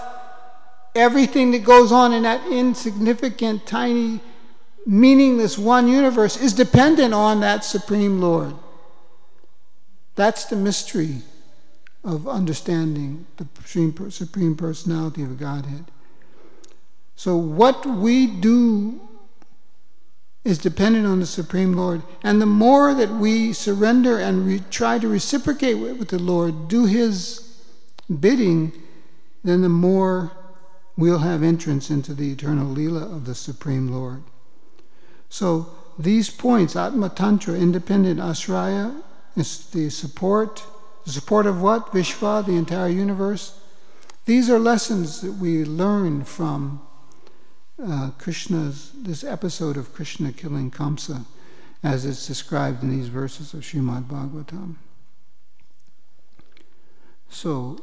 everything that goes on in that insignificant, tiny, meaningless one universe is dependent on that Supreme Lord. That's the mystery of understanding the Supreme Personality of Godhead. So what we do is dependent on the Supreme Lord. And the more that we surrender and try to reciprocate with the Lord, do His bidding, then the more we'll have entrance into the eternal Leela of the Supreme Lord. So these points, Atma Tantra, independent Ashraya, is the support of what? Vishva, the entire universe. These are lessons that we learn from this episode of Krishna killing Kamsa, as it's described in these verses of Srimad Bhagavatam. So,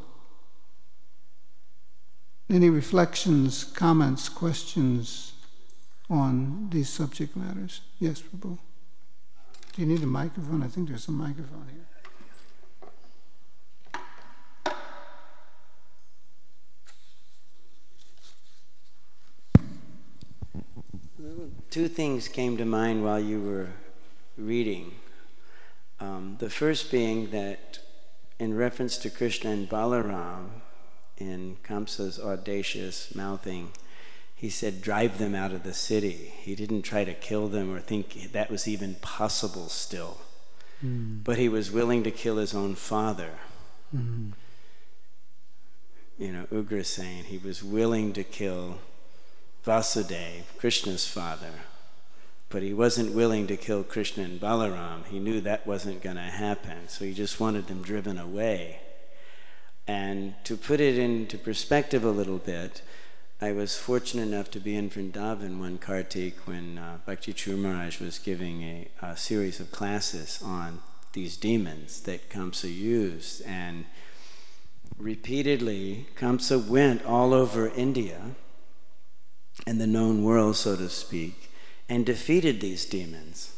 any reflections, comments, questions on these subject matters? Yes, Prabhu. Do you need a microphone? I think there's a microphone here.
Two things came to mind while you were reading. The first being that in reference to Krishna and Balaram, in Kamsa's audacious mouthing, he said, drive them out of the city. He didn't try to kill them or think that was even possible still. But he was willing to kill his own father. Ugra saying he was willing to kill Vasudeva, Krishna's father, but he wasn't willing to kill Krishna and Balaram. He knew that wasn't going to happen, so he just wanted them driven away. And to put it into perspective a little bit, I was fortunate enough to be in Vrindavan one Kartik when Bhakti Chur Maharaj was giving a series of classes on these demons that Kamsa used. And repeatedly, Kamsa went all over India and the known world, so to speak, and defeated these demons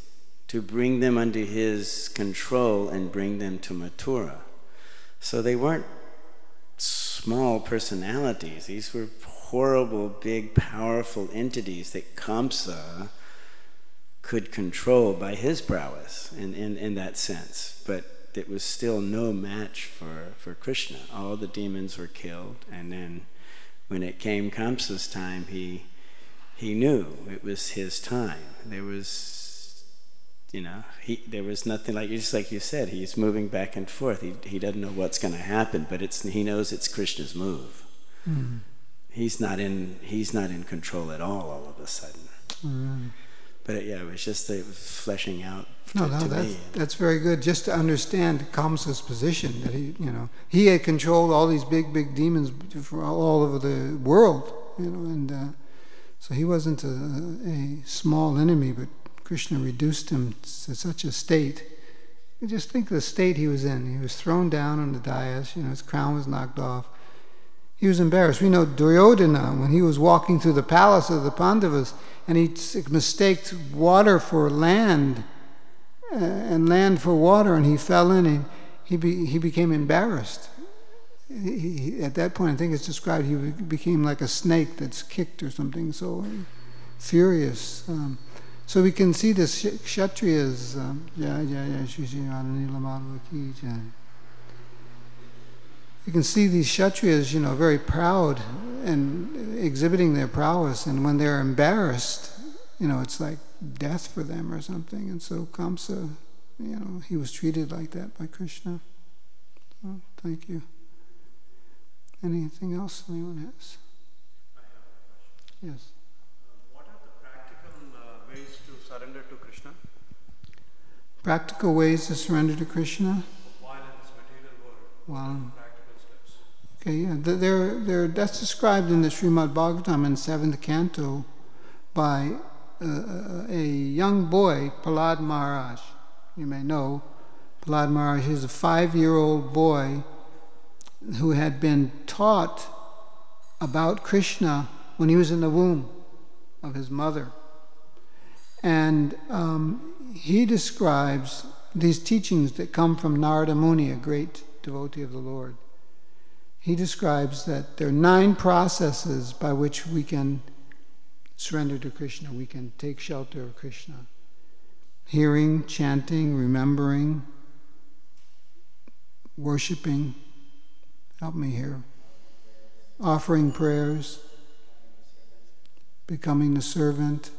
to bring them under his control and bring them to Mathura. So they weren't small personalities. These were horrible, big, powerful entities that Kamsa could control by his prowess in that sense. But it was still no match for Krishna. All the demons were killed, and then when it came Kamsa's time, he knew it was his time. There was, there was nothing just like you said. He's moving back and forth. He doesn't know what's going to happen, but he knows it's Krishna's move. Mm-hmm. He's not in control at all of a sudden. Mm-hmm. But it was just fleshing out to me.
That's very good. Just to understand Kamsa's position, that he had controlled all these big demons all over the world, and so he wasn't a small enemy, but Krishna reduced him to such a state. You just think of the state he was in. He was thrown down on the dais, his crown was knocked off. He was embarrassed. We know Duryodhana, when he was walking through the palace of the Pandavas, and he mistaked water for land, and land for water, and he fell in, and he became embarrassed. At that point, I think it's described, he became like a snake that's kicked or something, so furious. So we can see the Kshatriyas, you can see these Kshatriyas, very proud and exhibiting their prowess, and when they're embarrassed, it's like death for them or something. And so Kamsa, he was treated like that by Krishna. So, thank you. Anything else anyone has?
I have a question.
Yes.
What are the practical ways to surrender to Krishna?
Practical ways to surrender to Krishna?
While in this material world.
Wow.
Practical steps.
Okay, yeah. That's described in the Srimad Bhagavatam in 7th canto, by a young boy, Prahlad Maharaj. You may know Prahlad Maharaj is a 5-year-old boy who had been taught about Krishna when he was in the womb of his mother. And he describes these teachings that come from Narada Muni, a great devotee of the Lord. He describes that there are 9 processes by which we can surrender to Krishna, we can take shelter of Krishna. Hearing, chanting, remembering, worshipping, help me here, offering prayers, becoming the servant,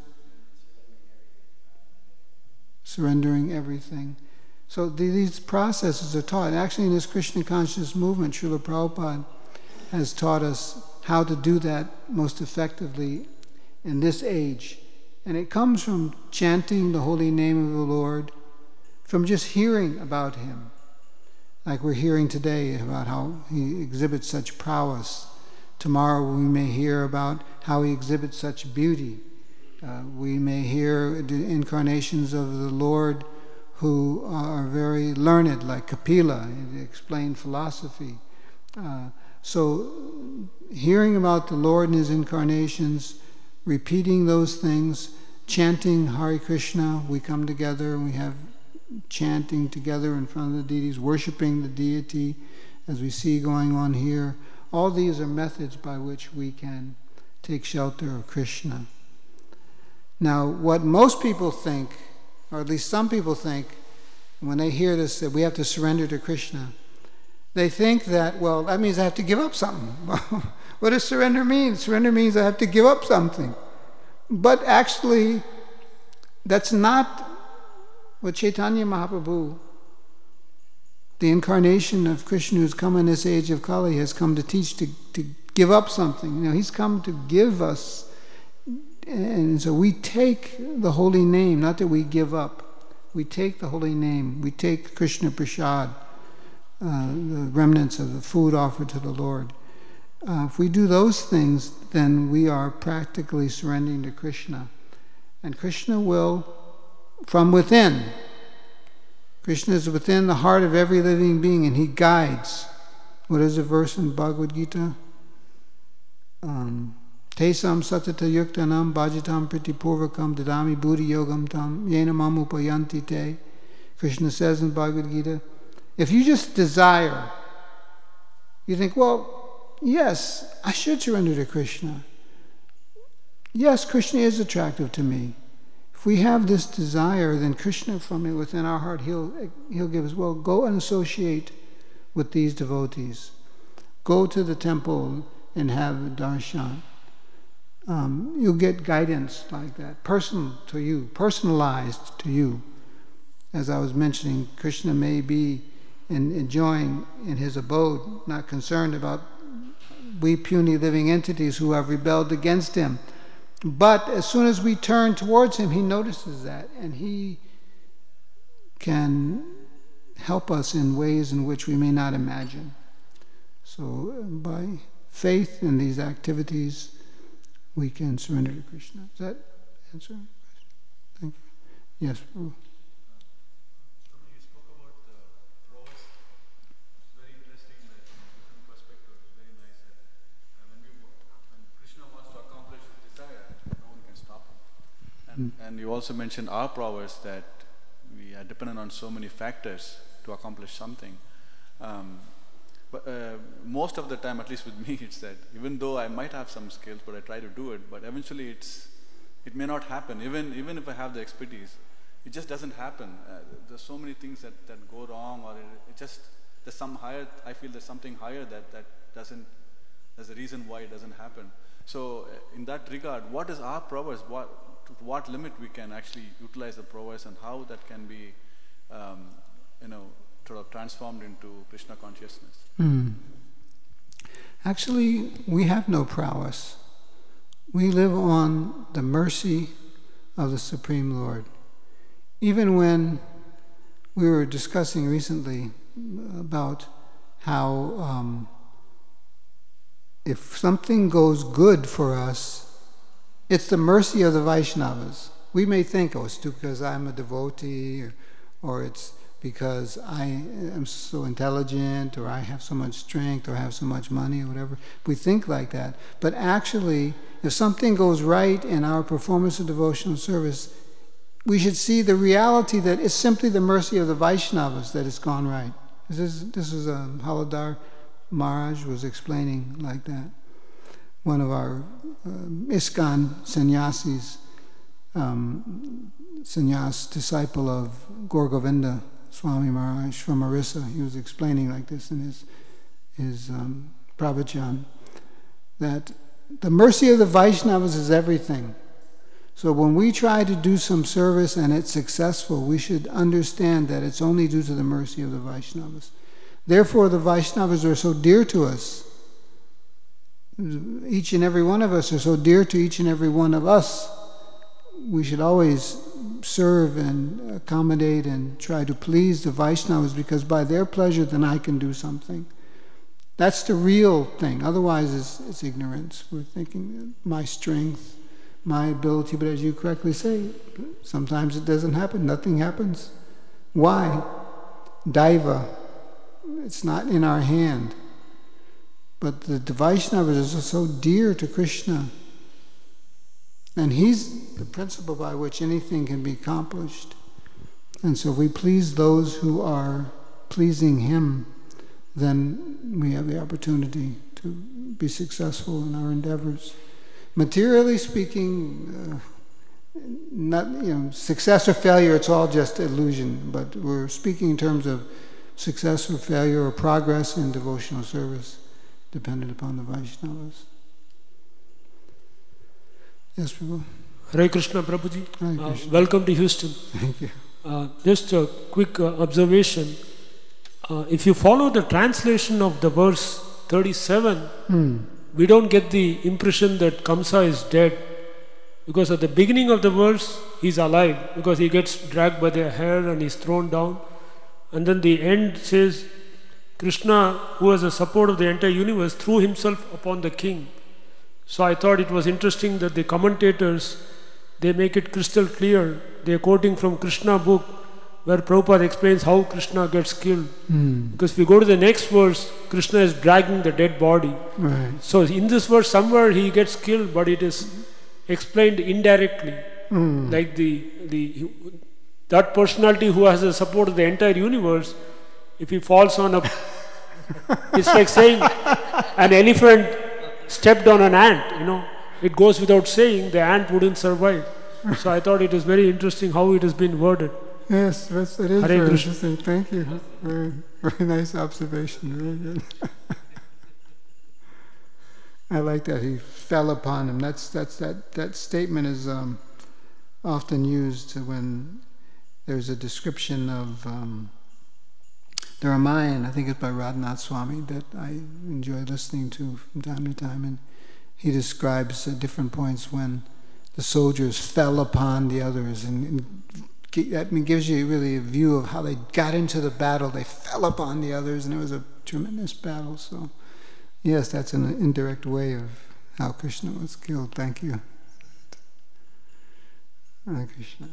surrendering everything. So these processes are taught. Actually, in this Krishna conscious movement, Srila Prabhupada has taught us how to do that most effectively in this age. And it comes from chanting the holy name of the Lord, from just hearing about Him. Like we're hearing today about how He exhibits such prowess. Tomorrow we may hear about how He exhibits such beauty. We may hear the incarnations of the Lord who are very learned, like Kapila, they explain philosophy. So hearing about the Lord and His incarnations, repeating those things, chanting Hare Krishna, we come together and we have chanting together in front of the deities, worshipping the deity as we see going on here. All these are methods by which we can take shelter of Krishna. Now, what most people think, or at least some people think, when they hear this, that we have to surrender to Krishna, they think that, well, that means I have to give up something. What does surrender mean? Surrender means I have to give up something. But actually, that's not what Chaitanya Mahaprabhu, the incarnation of Krishna who's come in this age of Kali, has come to teach, to give up something. You know, He's come to give us. And so we take the holy name, not that we give up. We take the holy name. We take Krishna Prasad, the remnants of the food offered to the Lord. If we do those things, then we are practically surrendering to Krishna. And Krishna will, from within, Krishna is within the heart of every living being, and He guides. What is the verse in Bhagavad Gita? Tesam satata yuktanam bhajitam pritipurvakam dadami buddhi yogam tam yena mam upayanti te. Krishna says in Bhagavad Gita, if you just desire, you think, well, yes, I should surrender to Krishna. Yes, Krishna is attractive to me. If we have this desire, then Krishna from within our heart, He'll give us, well, go and associate with these devotees. Go to the temple and have darshan. You'll get guidance like that, personal to you, personalized to you. As I was mentioning, Krishna may be enjoying in His abode, not concerned about we puny living entities who have rebelled against Him. But as soon as we turn towards Him, He notices that, and He can help us in ways in which we may not imagine. So by faith in these activities, we can surrender to Krishna. Does that answer? Thank you. Yes, Prabhu.
You spoke about the prowess. It's very interesting that from a different perspective, it's very nice that when Krishna wants to accomplish his desire, no one can stop him. And you also mentioned our prowess, that we are dependent on so many factors to accomplish something. But most of the time, at least with me, it's that even though I might have some skills, but I try to do it, but eventually it may not happen. Even if I have the expertise, it just doesn't happen. There's so many things that go wrong, or it just, there's some higher, I feel there's something higher that doesn't, there's a reason why it doesn't happen. So in that regard, what is our prowess? To what limit we can actually utilize the prowess, and how that can be, sort of transformed into Krishna consciousness?
Actually, we have no prowess. We live on the mercy of the Supreme Lord. Even when we were discussing recently about how if something goes good for us, It's the mercy of the Vaishnavas. We may think, oh, it's because I'm a devotee, or it's because I am so intelligent, or I have so much strength, or I have so much money, or whatever. We think like that. But actually, if something goes right in our performance of devotional service, we should see the reality that it's simply the mercy of the Vaishnavas that it's gone right. This is Haladar Maharaj was explaining like that. One of our Iskcon sannyasis, sannyas disciple of Gaur Govinda Swami Maharaj from Orissa, he was explaining like this in his pravachan, that the mercy of the Vaishnavas is everything. So when we try to do some service and it's successful, we should understand that it's only due to the mercy of the Vaishnavas. Therefore, the Vaishnavas are so dear to us. Each and every one of us are so dear to each and every one of us. We should always serve and accommodate and try to please the Vaishnavas, because by their pleasure then I can do something. That's the real thing. Otherwise it's ignorance. We're thinking my strength, my ability, but as you correctly say, sometimes it doesn't happen. Nothing happens. Why? Daiva. It's not in our hand. But the Vaishnavas are so dear to Krishna. And he's the principle by which anything can be accomplished. And so if we please those who are pleasing him, then we have the opportunity to be successful in our endeavors. Materially speaking, not success or failure, it's all just illusion. But we're speaking in terms of success or failure or progress in devotional service, dependent upon the Vaishnavas. Yes, Prabhu.
Hare Krishna, Prabhuji.
Hare Krishna.
Welcome to Houston.
Thank you.
Just a quick observation. If you follow the translation of the verse 37, we don't get the impression that Kamsa is dead. Because at the beginning of the verse, he's alive. Because he gets dragged by the hair and he's thrown down. And then the end says, Krishna, who has the support of the entire universe, threw himself upon the king. So I thought it was interesting that the commentators, they make it crystal clear. They are quoting from Krishna book, where Prabhupada explains how Krishna gets killed. Because if you go to the next verse, Krishna is dragging the dead body.
Right.
So in this verse, somewhere he gets killed, but it is explained indirectly. Like that personality who has the support of the entire universe, if he falls on a... it's like saying an elephant stepped on an ant, It goes without saying, the ant wouldn't survive. So I thought it was very interesting how it has been worded.
Yes, it is
Hare
very
Krishna.
interesting. Thank you. Very, very nice observation. Very good. I like that he fell upon him. That statement is often used when there's a description of the Ramayana. I think it's by Radhanath Swami that I enjoy listening to from time to time, and he describes at different points when the soldiers fell upon the others, and that gives you really a view of how they got into the battle. They fell upon the others, and it was a tremendous battle. So, yes, that's an indirect way of how Krishna was killed. Thank you. Hare Krishna.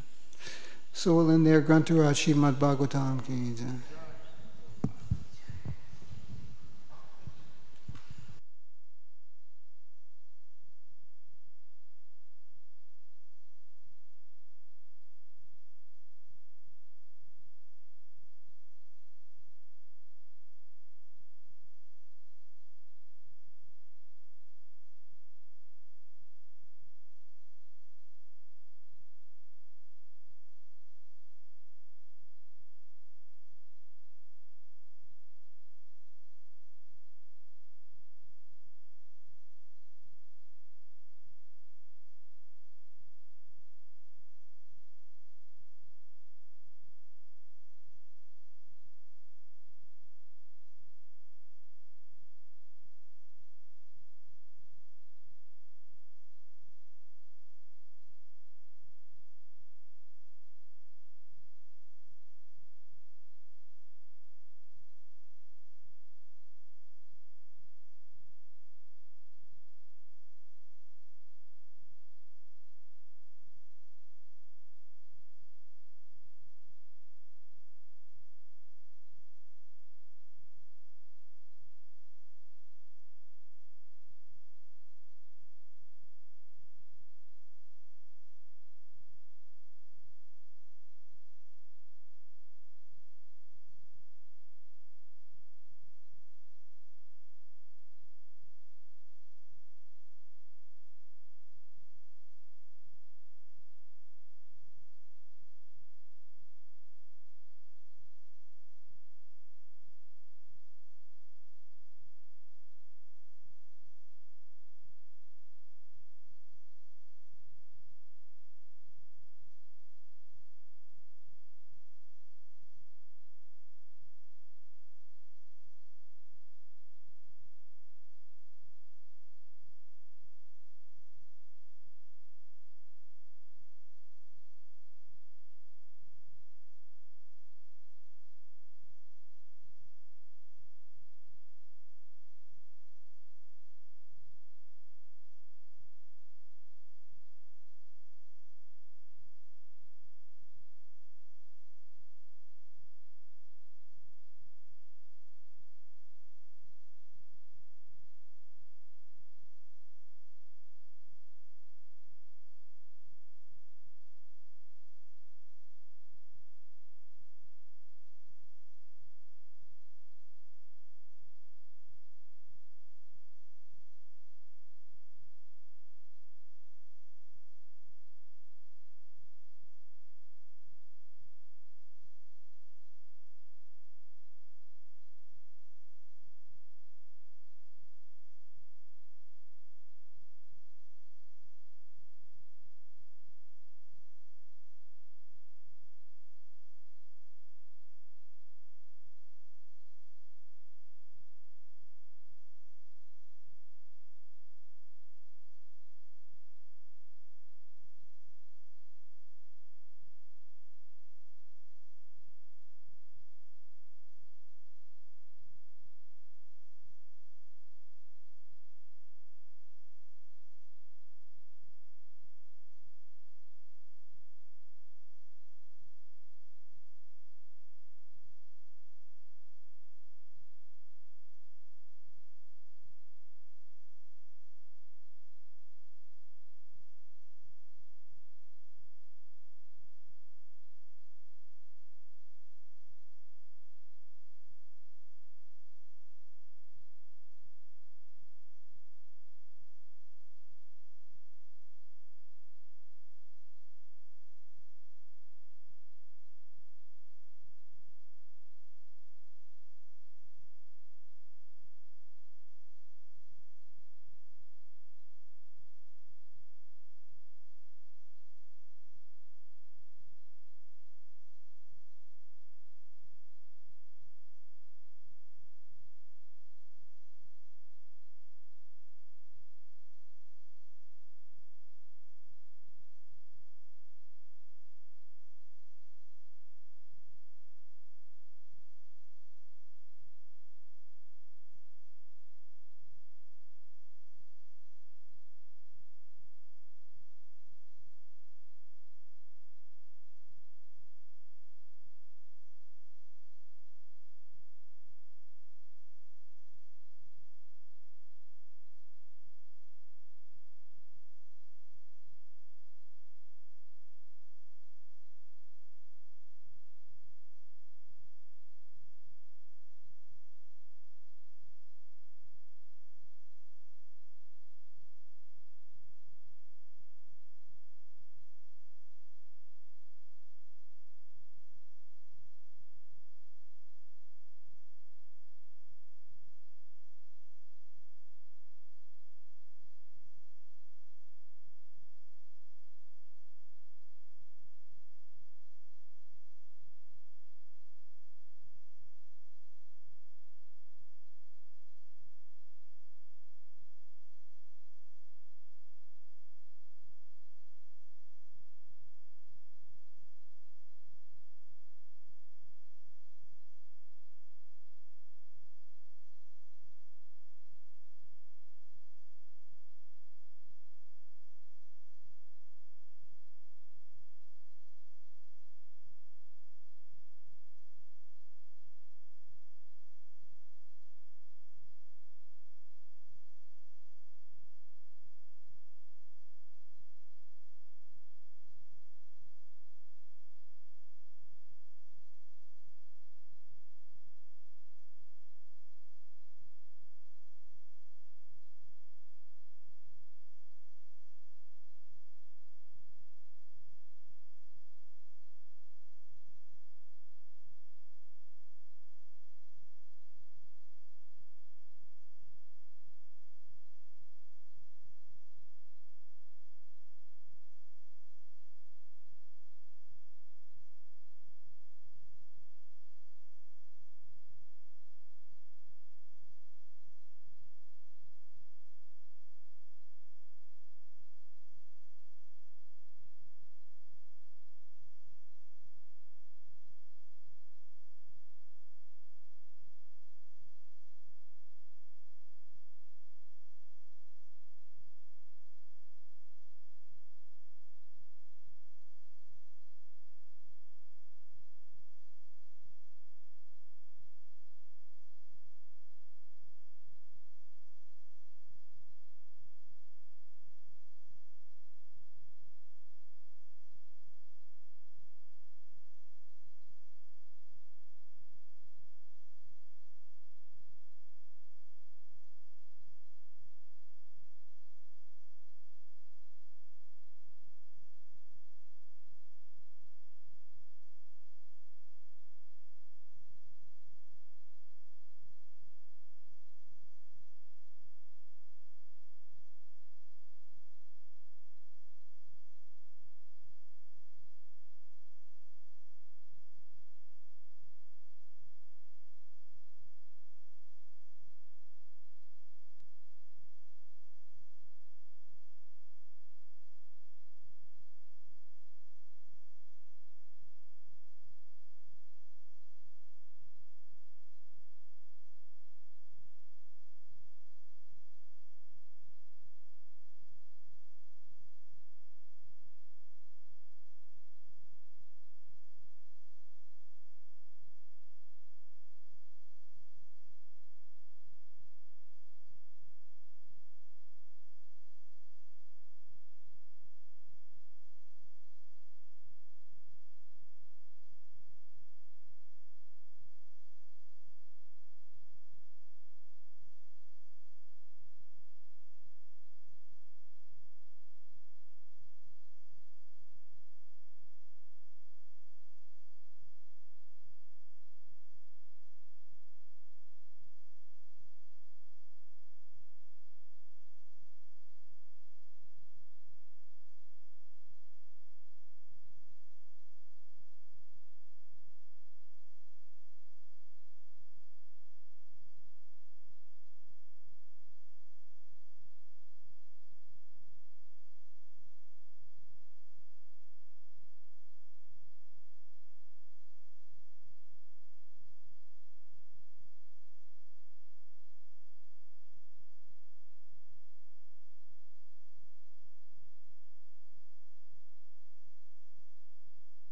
So we'll end there. Grantaraj Srimad Bhagavatam ki jai.